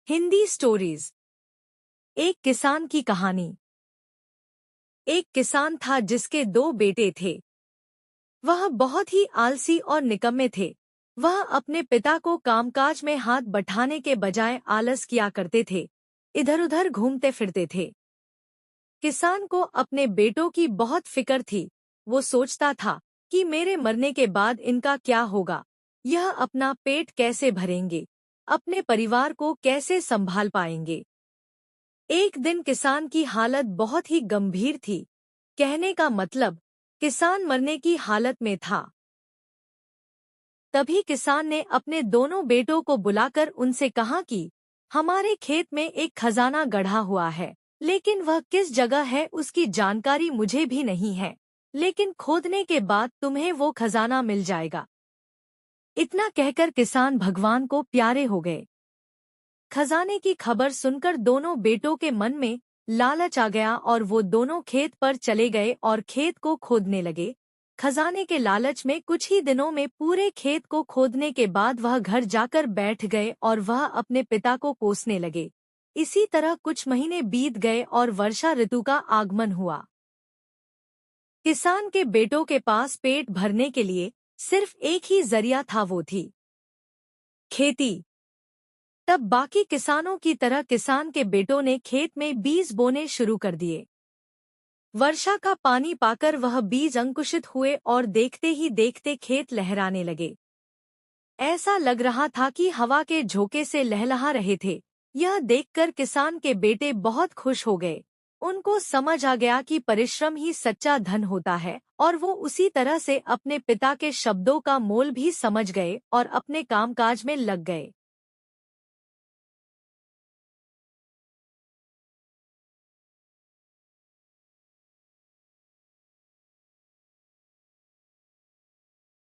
Hindi stories. एक किसान की कहानी। एक किसान था जिसके दो बेटे थे। वह बहुत ही आलसी और निकम्मे थे। वह अपने पिता को कामकाज में हाथ बटाने के बजाय आलस किया करते थे, इधर उधर घूमते फिरते थे। किसान को अपने बेटों की बहुत फिक्र थी। वो सोचता था कि मेरे मरने के बाद इनका क्या होगा, यह अपना पेट कैसे भरेंगे, अपने परिवार को कैसे संभाल पाएंगे। एक दिन किसान की हालत बहुत ही गंभीर थी। कहने का मतलब, किसान मरने की हालत में था। तभी किसान ने अपने दोनों बेटों को बुलाकर उनसे कहा कि हमारे खेत में एक खजाना गढ़ा हुआ है, लेकिन वह किस जगह है उसकी जानकारी मुझे भी नहीं है, लेकिन खोदने के बाद तुम्हें वो खजाना मिल जाएगा। इतना कहकर किसान भगवान को प्यारे हो गए। खजाने की खबर सुनकर दोनों बेटों के मन में लालच आ गया और वो दोनों खेत पर चले गए और खेत को खोदने लगे। खजाने के लालच में कुछ ही दिनों में पूरे खेत को खोदने के बाद वह घर जाकर बैठ गए और वह अपने पिता को कोसने लगे। इसी तरह कुछ महीने बीत गए और वर्षा ऋतु का आगमन हुआ। किसान के बेटों के पास पेट भरने के लिए सिर्फ एक ही जरिया था, वो थी खेती। तब बाकी किसानों की तरह किसान के बेटों ने खेत में बीज बोने शुरू कर दिए। वर्षा का पानी पाकर वह बीज अंकुशित हुए और देखते ही देखते खेत लहराने लगे। ऐसा लग रहा था कि हवा के झोंके से लहलहा रहे थे। यह देखकर किसान के बेटे बहुत खुश हो गए। उनको समझ आ गया कि परिश्रम ही सच्चा धन होता है, और वो उसी तरह से अपने पिता के शब्दों का मोल भी समझ गए और अपने कामकाज में लग गए।